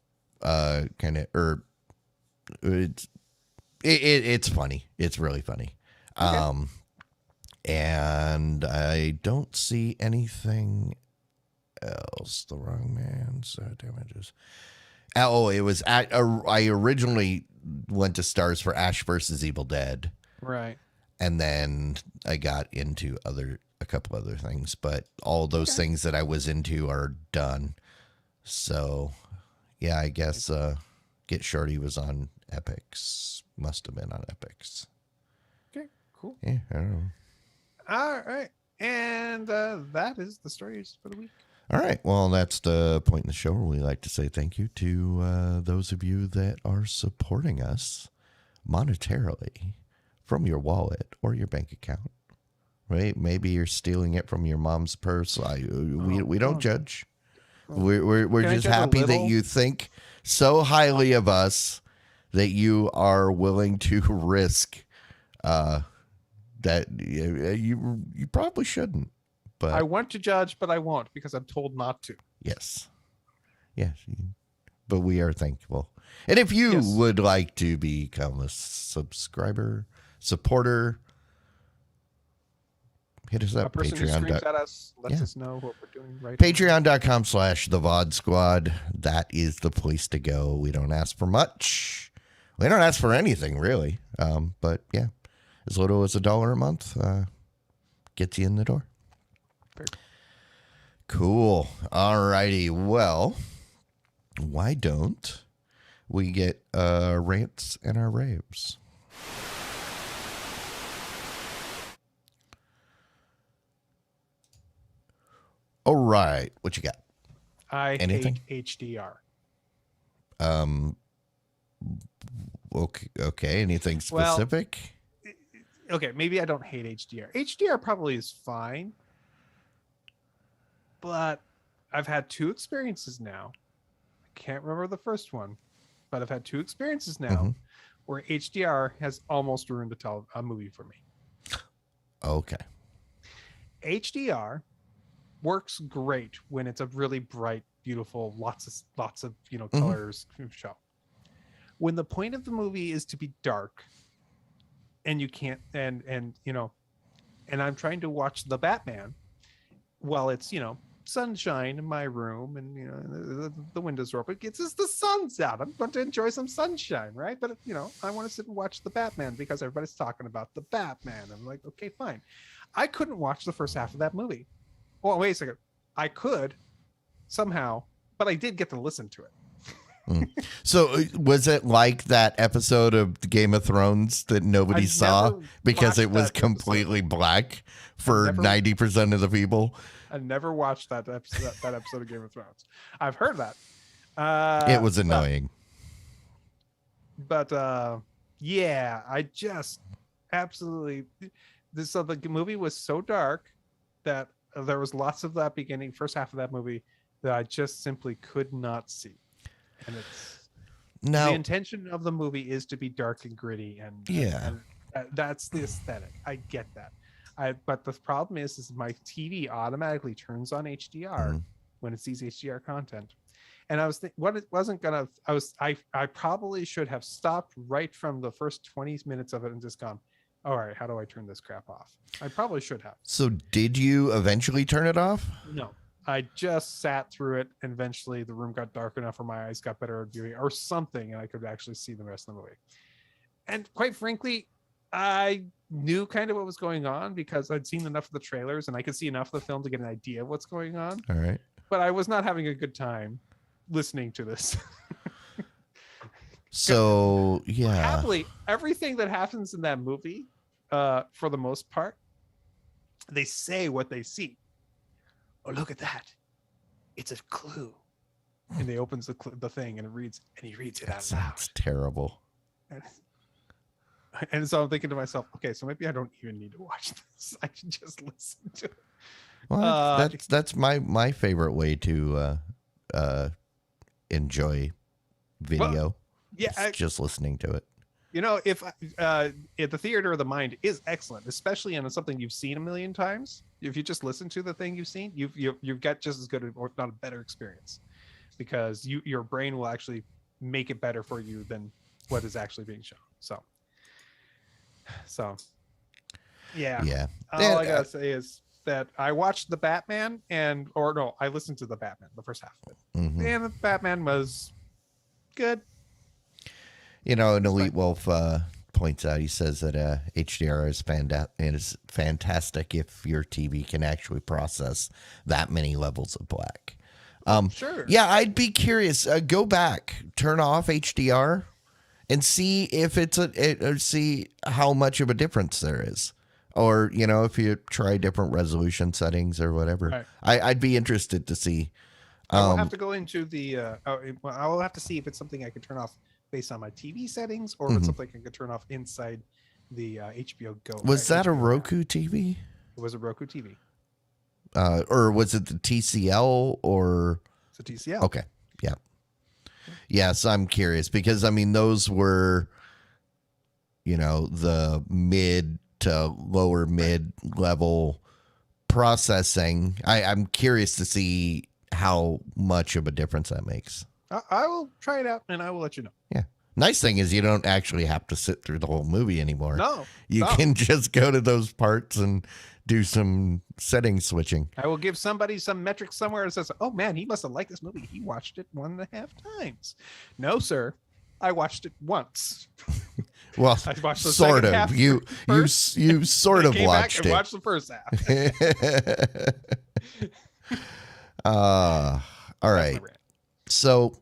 It's funny. It's really funny. Okay. And I don't see anything else. The Wrong Man's Damages. It was I originally went to Stars for Ash versus Evil Dead. Right. And then I got into a couple other things, but all those things that I was into are done. So, yeah, I guess Get Shorty was on Epix. Must have been on Epix. Okay, cool. Yeah, I don't know. All right. And that is the stories for the week. All right. Well, that's the point in the show where we like to say thank you to those of you that are supporting us monetarily from your wallet or your bank account. Right? Maybe you're stealing it from your mom's purse. We don't judge. We're just happy that you think so highly of us that you are willing to risk that you probably shouldn't. But I want to judge, but I won't because I'm told not to. yes. But we are thankful. And if you would like to become a supporter, hit us up. A person who Patreon. screams at us lets us know what we're doing right. Patreon.com/The VOD Squad. That is the place to go. We don't ask for much. We don't ask for anything, really. But yeah, as little as $1 a month gets you in the door. Perfect. Cool. All righty. Well, why don't we get rants and our raves? All right. What you got? I Anything? hate HDR. Okay. Anything specific? Okay, maybe I don't hate HDR. HDR probably is fine, but I've had two experiences now. I can't remember the first one, but I've had two experiences now where HDR has almost ruined a movie for me. Okay. HDR works great when it's a really bright, beautiful, lots of colors show. When the point of the movie is to be dark, and you can't, and I'm trying to watch the Batman while it's sunshine in my room, and the windows are open. It's just the sun's out. I'm going to enjoy some sunshine, right? But I want to sit and watch the Batman because everybody's talking about the Batman. I'm like, okay, fine. I couldn't watch the first half of that movie. Well, wait a second. I could somehow, but I did get to listen to it. So was it like that episode of Game of Thrones that nobody saw because it was completely black for 90% of the people? I never watched that episode of Game of Thrones. I've heard that. It was annoying. But yeah, I just absolutely. So the movie was so dark that there was lots of that first half of that movie that I just simply could not see. And the intention of the movie is to be dark and gritty, and that's the aesthetic. I get that. But the problem is my TV automatically turns on HDR when it sees HDR content. And I was I probably should have stopped right from the first 20 minutes of it and just gone, All right, how do I turn this crap off? I probably should have. So did you eventually turn it off? No, I just sat through it, and eventually the room got dark enough, or my eyes got better at viewing, or something, and I could actually see the rest of the movie. And quite frankly, I knew kind of what was going on because I'd seen enough of the trailers, and I could see enough of the film to get an idea of what's going on. All right. But I was not having a good time listening to this. So yeah. Happily, everything that happens in that movie, for the most part, they say what they see. Oh, look at that! It's a clue. And he opens the thing and he reads it out loud. That's terrible. And so I'm thinking to myself, okay, so maybe I don't even need to watch this. I can just listen to it. Well, that's my favorite way to enjoy video. Well, yeah, just listening to it. If the theater of the mind is excellent, especially in something you've seen a million times. If you just listen to the thing you've seen, you've got just as good, or not a better experience, because your brain will actually make it better for you than what is actually being shown. So yeah. All I gotta say is that I watched the Batman, I listened to the Batman, the first half of it, and the Batman was good. And Elite Wolf points out, he says that HDR is fantastic if your TV can actually process that many levels of black. Sure. Yeah, I'd be curious. Go back, turn off HDR, and see if see how much of a difference there is. Or, if you try different resolution settings or whatever. Right. I'd be interested to see. I will have to go into the I will have to see if it's something I can turn off based on my TV settings, or if it's something I can turn off inside the HBO Go. Was that HBO a Roku TV? It was a Roku TV. Or was it the TCL or? It's a TCL. Okay. Yeah. Yes, I'm curious because those were, the mid to lower mid level processing. I'm curious to see how much of a difference that makes. I will try it out and I will let you know. Yeah. Nice thing is you don't actually have to sit through the whole movie anymore. No. You can just go to those parts and do some setting switching. I will give somebody some metrics somewhere that says, oh man, he must have liked this movie. He watched it 1.5 times. No, sir. I watched it once. Well, I watched the sort second of. half You first, sort of came watched back and it. watched the first half. All right. So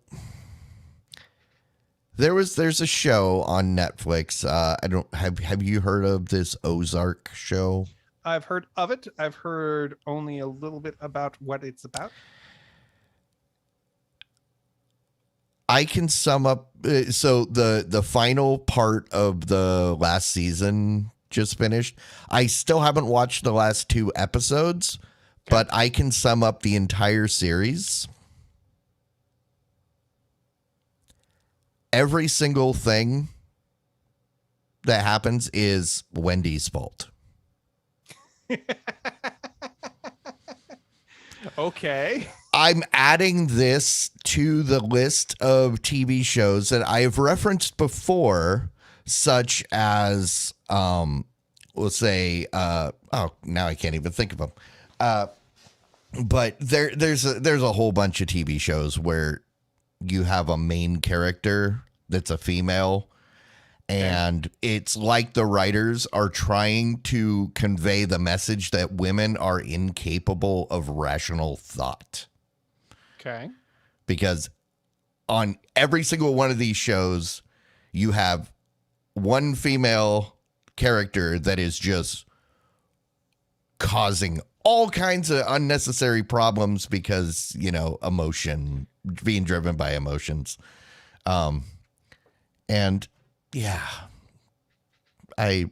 there's a show on Netflix. I don't have you heard of this Ozark show? I've heard of it. I've heard only a little bit about what it's about. I can sum up. So the final part of the last season just finished. I still haven't watched the last 2 episodes, but I can sum up the entire series. Every single thing that happens is Wendy's fault. Okay. I'm adding this to the list of TV shows that I have referenced before, such as, we'll say, now I can't even think of them. But there's a whole bunch of TV shows where you have a main character that's a female, and it's like the writers are trying to convey the message that women are incapable of rational thought. Okay. Because on every single one of these shows, you have one female character that is just causing all kinds of unnecessary problems because, emotion, being driven by emotions. And yeah, I'd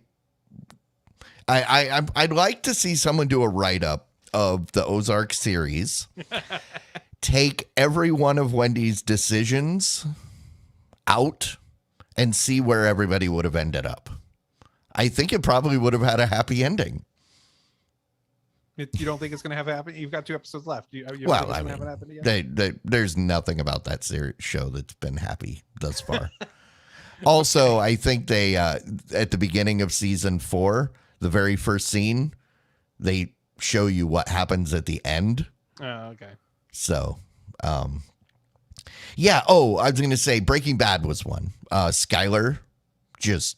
like to see someone do a write-up of the Ozark series. Take every one of Wendy's decisions out and see where everybody would have ended up. I think it probably would have had a happy ending. You don't think it's going to have a happy? You've got 2 episodes left. There's nothing about that show that's been happy thus far. Also, I think they at the beginning of season 4, the very first scene, they show you what happens at the end. Oh, okay. So, yeah. Oh, I was going to say Breaking Bad was one. Skylar, just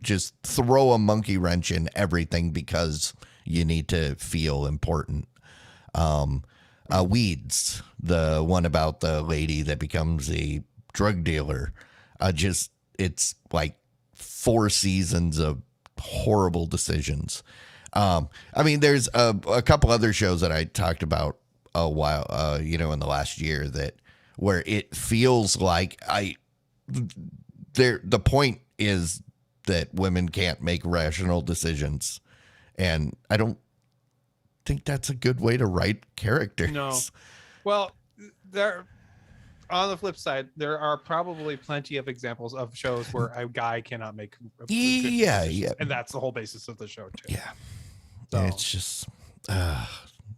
just throw a monkey wrench in everything because you need to feel important. Weeds, the one about the lady that becomes a drug dealer. It's like 4 seasons of horrible decisions. I mean, there's a couple other shows that I talked about a while, in the last year where it feels like the point is that women can't make rational decisions, and I don't think that's a good way to write characters. No. Well, on the flip side, there are probably plenty of examples of shows where a guy cannot make good decisions, and that's the whole basis of the show too. Yeah. So. It's just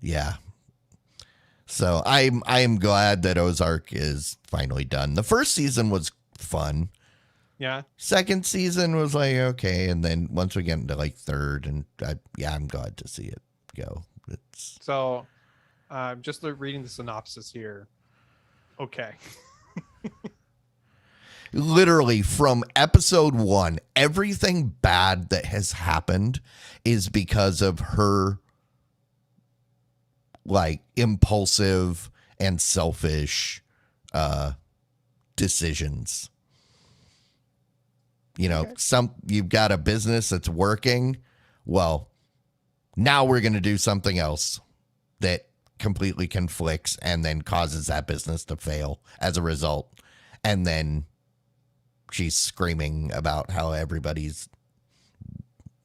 yeah. So I am glad that Ozark is finally done. The first season was fun. Yeah. Second season was like okay, and then once we get into like third, and I'm glad to see it go. So, just reading the synopsis here. Okay. Literally from episode 1, everything bad that has happened is because of her like impulsive and selfish decisions. You've got a business that's working. Well, now we're going to do something else that completely conflicts and then causes that business to fail as a result. And then she's screaming about how everybody's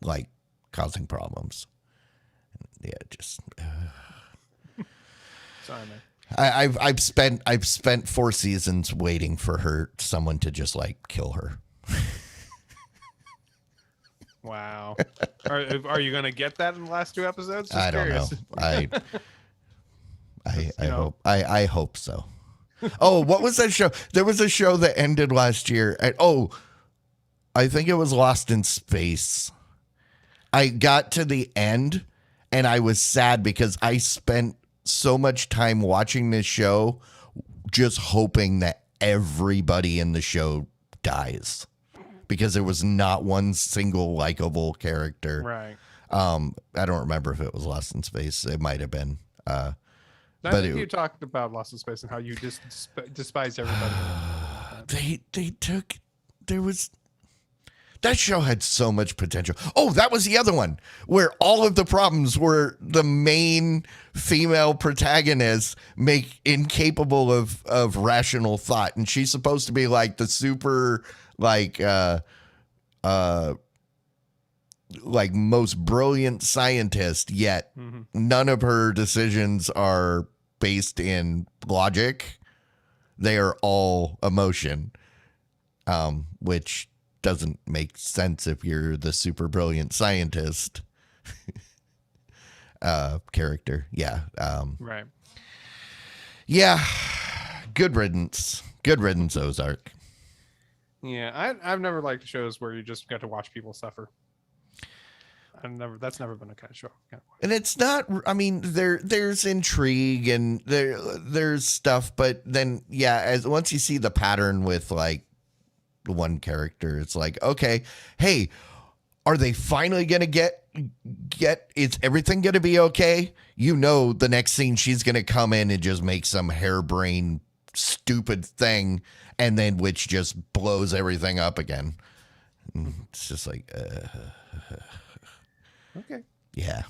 like causing problems. Yeah, just sorry, man. I've spent 4 seasons waiting for someone to just like kill her. Wow. Are you gonna get that in the last 2 episodes? Just I don't curious. know. I hope so. Oh, what was that show? There was a show that ended last year. I think it was Lost in Space. I got to the end and I was sad because I spent so much time watching this show just hoping that everybody in the show dies because there was not one single likable character. Right. I don't remember if it was Lost in Space. It might have been. But you talked about Lost in Space and how you just despise everybody. That show had so much potential. Oh, that was the other one where all of the problems were the main female protagonist make incapable of rational thought. And she's supposed to be like the super like most brilliant scientist, yet none of her decisions are based in logic. They are all emotion, which doesn't make sense if you're the super brilliant scientist character. Yeah. Right. Yeah. Good riddance, Ozark. Yeah, I've never liked shows where you just get to watch people suffer. That's never been a kind of show. And it's not, I mean, there's intrigue and there's stuff, but then once you see the pattern with like one character, it's like, okay, hey, are they finally gonna get is everything gonna be okay? The next scene she's gonna come in and just make some harebrained stupid thing, and then which just blows everything up again. It's just like okay. Yeah.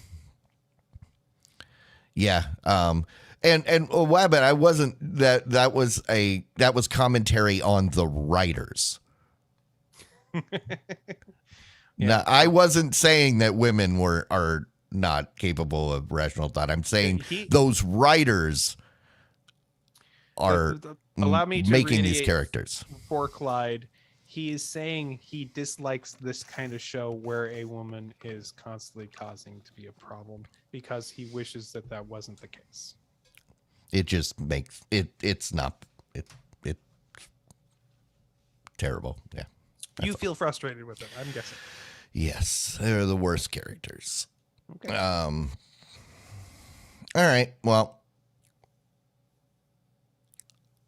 And but I wasn't that was commentary on the writers. Now, I wasn't saying that women are not capable of rational thought. I'm saying those writers are allow me to making these characters. For Clyde, he is saying he dislikes this kind of show where a woman is constantly causing to be a problem because he wishes that wasn't the case. It just makes it terrible. Yeah. You feel frustrated with it, I'm guessing. Yes, they're the worst characters. Okay. All right. Well,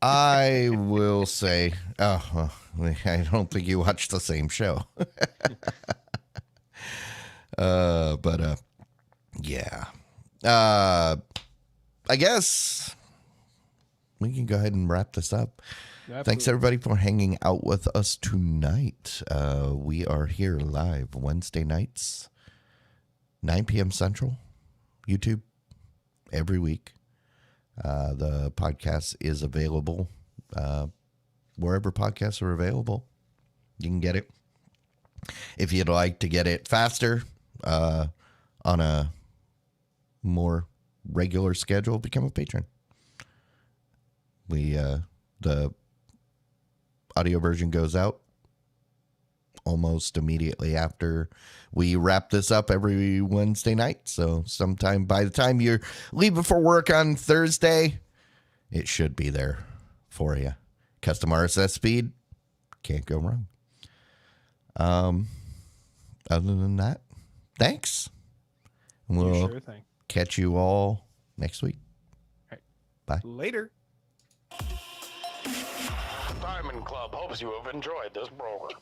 I will say, I don't think you watched the same show. Yeah. I guess we can go ahead and wrap this up. Absolutely. Thanks everybody for hanging out with us tonight. We are here live Wednesday nights, 9 p.m. Central, YouTube, every week. The podcast is available wherever podcasts are available. You can get it. If you'd like to get it faster, on a more regular schedule, become a patron. The audio version goes out almost immediately after we wrap this up every Wednesday night. So sometime by the time you're leaving for work on Thursday, it should be there for you. Custom RSS speed, can't go wrong. Other than that, thanks. We'll Sure thing. catch you all next week. All right. Bye. Later. Diamond Club hopes you have enjoyed this program.